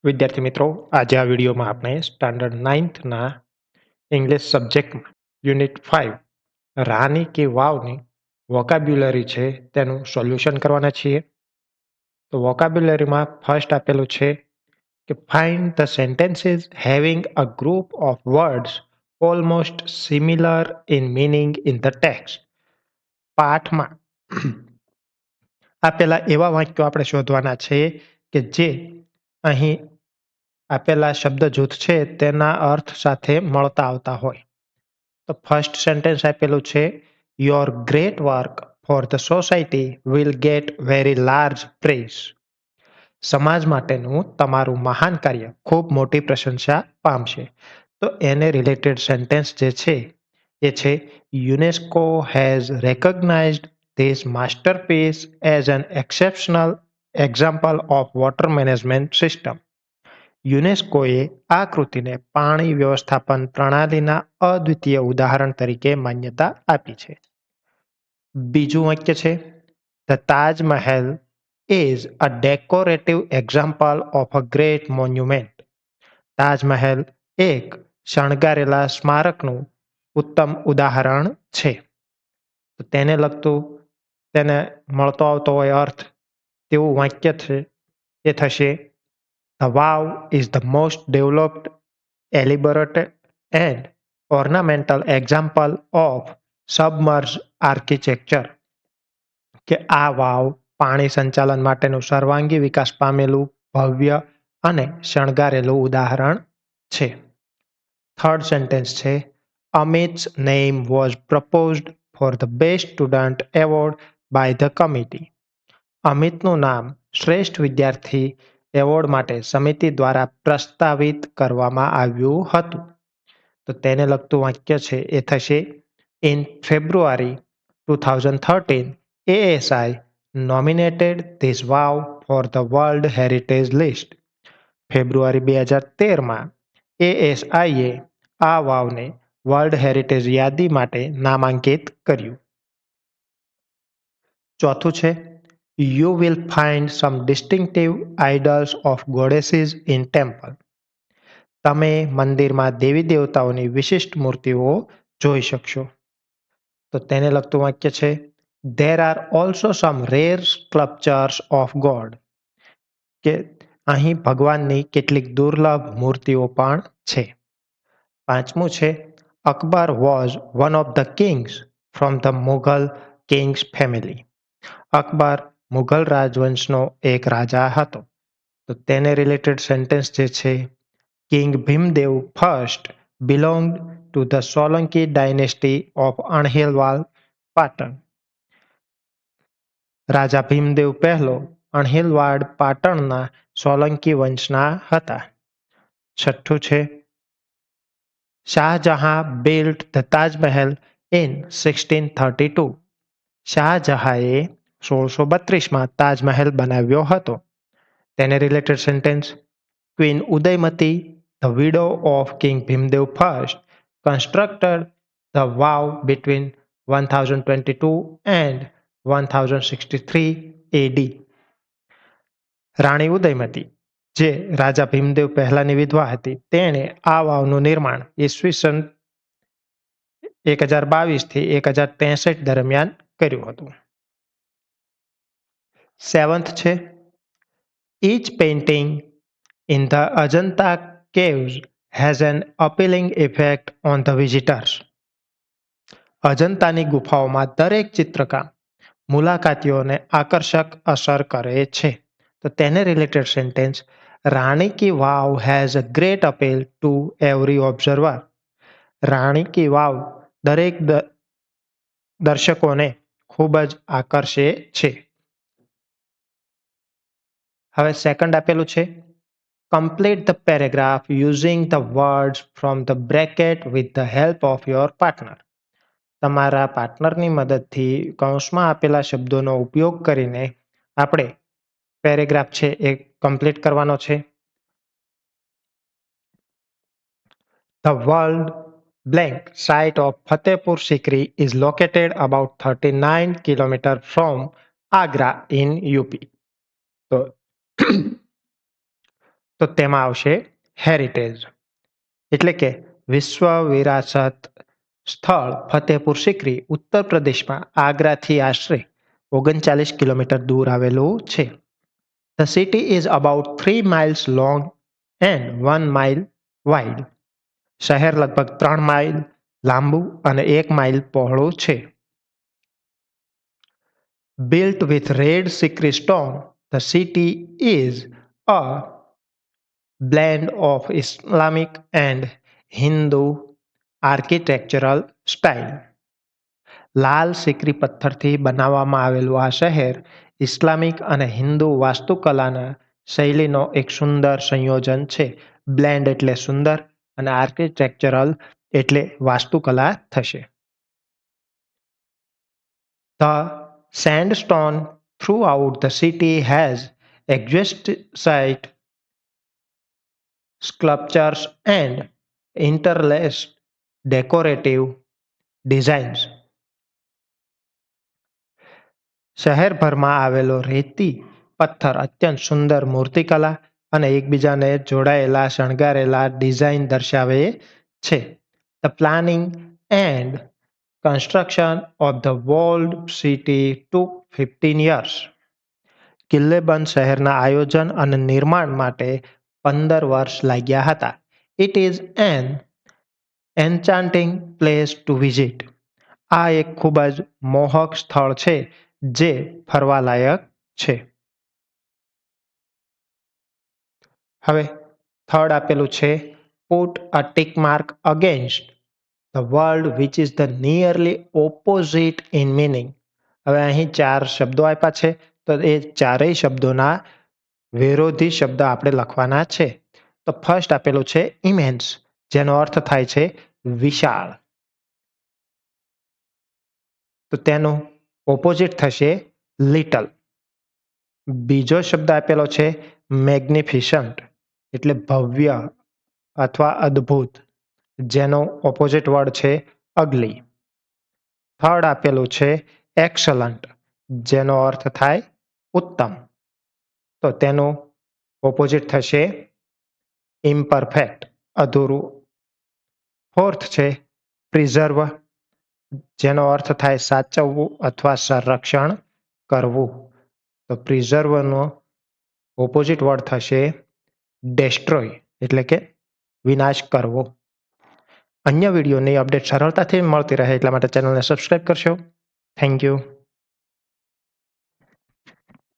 વિદ્યાર્થી મિત્રો, આજે આ વિડીયોમાં આપણે સ્ટાન્ડર્ડ 9થના ઇંગ્લિશ સબ્જેક્ટમાં યુનિટ 5 રાની કી વાવની વોકાબ્યુલરી છે તેનું સોલ્યુશન કરવાના છીએ. તો વોકાબ્યુલરીમાં ફર્સ્ટ આપેલું છે કે find the sentences having a group of words almost similar in meaning in the text. પાઠમાં આપેલા એવા વાક્યો આપણે શોધવાના છે કે જે અહીં આપેલા શબ્દ જૂથ છે તેના અર્થ સાથે મળતા આવતા હોય. તો ફર્સ્ટ સેન્ટેન્સ આપેલું છે your great work for the society will get very large praise. સમાજ માટેનું તમારું મહાન કાર્ય ખૂબ મોટી પ્રશંસા પામશે. તો એને રિલેટેડ સેન્ટેન્સ જે છે એ છે UNESCO has recognized this masterpiece as an exceptional example of water management system. યુનેસ્કોએ આ કૃતિને પાણી વ્યવસ્થાપન પ્રણાલીના અદ્વિતીય ઉદાહરણ તરીકે માન્યતા આપી છે. બીજું વાક્ય છે the Taj Mahal is a decorative example of a great monument. Taj Mahal એક શણગારેલા સ્મારકનું ઉત્તમ ઉદાહરણ છે. તો તેને લગતું તેને મળતો આવતો હોય અર્થ તેવું વાક્ય છે એ થશે The wow is the most developed, elaborate, and ornamental example of submerged architecture. કે આ વાવ પાણી સંચાલન માટેનું સર્વાંગી વિકાસ પામેલું ભવ્ય અને શણગારેલું ઉદાહરણ છે. થર્ડ સેન્ટેન્સ છે અમિત's name was proposed for the best student award by the committee. અમિતનું નામ શ્રેષ્ઠ વિદ્યાર્થી એવોર્ડ માટે સમિતિ દ્વારા પ્રસ્તાવિત કરવામાં આવ્યું હતું. તો તેને લગતું વાક્ય છે એ થશે in February 2013 ASI nominated this vow for the World Heritage List. ફેબ્રુઆરી 2013માં ASIએ આ વાવને વર્લ્ડ હેરિટેજ યાદી માટે નામાંકિત કર્યું. ચોથું છે You will find some distinctive idols of goddesses in temple. તમે મંદિરમાં દેવી દેવતાઓની વિશિષ્ટ મૂર્તિઓ જોઈ શકશો. તો તેને લગતું વાક્ય છે There are also some rare sculptures of God. કે અહીં ભગવાનની કેટલીક દુર્લભ મૂર્તિઓ પણ છે. પાંચમું છે Akbar was one of the kings from the Mughal kings family. Akbar Mughal રાજવંશનો એક રાજા હતો. તો તેને રિલેટેડ સેન્ટેન્સ જે છે king Bhimdev first belong to the Solanki dynasty of Anhilwal Patan. રાજા ભીમદેવ પહેલો અણહિલવાડ પાટણના સોલંકી વંશના હતા. છઠ્ઠું છે Shah Jahan built the Taj Mahal in 1632. શાહજહાંએ 1632માં તાજમહેલ બનાવ્યો હતો. તેને related sentence queen Udaymati the widow of king Bhimdev first constructed the vav between 1022 and 1063 AD. Rani Udayamati જે રાજા ભીમદેવ પહેલાની વિધવા હતી તેણે આ વાવનું નિર્માણ ઈસવીસન 1022 થી 1063 દરમિયાન કર્યું હતું. સેવન્થ છે Each painting in the Ajanta caves has an appealing effect on the visitors. અજંતાની ગુફાઓમાં દરેક ચિત્રકામ મુલાકાતીઓને આકર્ષક અસર કરે છે. તો તેને related sentence Rani ki Vav has a great appeal to every observer. Rani ki Vav દરેક દર્શકોને ખૂબ જ આકર્ષે છે. હવે સેકન્ડ આપેલું છે complete the paragraph using the words from the bracket with the help of your partner. તમારા પાર્ટનરની મદદથી કૌંસમાં આપેલા શબ્દોનો ઉપયોગ કરીને આપણે પેરેગ્રાફ છે એ કમ્પ્લીટ કરવાનો છે. The world blank site of Fatehpur Sikri is located about 39 kilometre from Agra in UP. તો તો તેમાં આવશે હેરિટેજ. એટલે કે વિશ્વ વિરાસત સ્થળ ફતેહપુર સિકરી ઉત્તર પ્રદેશમાં આગ્રાથી આશરે 39 કિલોમીટર દૂર આવેલું છે. The city is about 3 miles long and 1 mile wide. શહેર લગભગ 3 માઇલ લાંબુ અને 1 માઇલ પહોળું છે. Built with red sikri stone, the city is a blend of Islamic and Hindu architectural style. લાલ સિકરી પથ્થરથી બનાવવામાં આવેલું આ શહેર ઇસ્લામિક અને હિન્દુ વાસ્તુકલાના શૈલીનો એક સુંદર સંયોજન છે. બ્લેન્ડ એટલે સુંદર અને આર્કિટેક્ચરલ એટલે વાસ્તુકલા થશે. The sandstone throughout the city has exquisite sculptures and interlaced decorative designs. શહેરભરમાં આવેલો રેતી પથ્થર અત્યંત સુંદર મૂર્તિકલા અને એકબીજાને જોડાયેલા શણગારેલા ડિઝાઇન દર્શાવે છે. The planning and construction of the walled city took 15 years. કિલ્લેબંધ શહેરના આયોજન અને નિર્માણ માટે 15 વર્ષ લાગ્યા હતા. It is an enchanting place to visit. આ એક ખૂબ જ મોહક સ્થળ છે જે ફરવાલાયક છે. હવે થર્ડ આપેલું છે put a tick mark against the word which is the nearly opposite in meaning. હવે અહીં 4 શબ્દો આપ્યા છે તો એ ચારેય શબ્દોના વિરોધી શબ્દ આપણે લખવાના છે. તો ફર્સ્ટ આપેલું છે ઇમેન્સ, જેનો અર્થ થાય છે વિશાળ. તો તેનું ઓપોઝિટ થશે લિટલ. બીજો શબ્દ આપેલો છે મેગ્નિફિશન્ટ, એટલે ભવ્ય અથવા અદ્ભુત, જેનો ઓપોઝિટ વર્ડ છે અગલી. થર્ડ આપેલું છે એક્સલન્ટ, જેનો અર્થ થાય ઉત્તમ. તો તેનું ઓપોઝિટ થશે ઇમ્પરફેક્ટ, અધૂરું. ફોર્થ છે પ્રિઝર્વ, જેનો અર્થ થાય સાચવવું અથવા સંરક્ષણ કરવું. તો પ્રિઝર્વનો ઓપોઝિટ વર્ડ થશે ડેસ્ટ્રોય, એટલે કે વિનાશ કરવો. અન્ય વિડીયોની અપડેટ સરળતાથી મળતી રહે એટલા માટે ચેનલને સબસ્ક્રાઇબ કરશો. Thank you.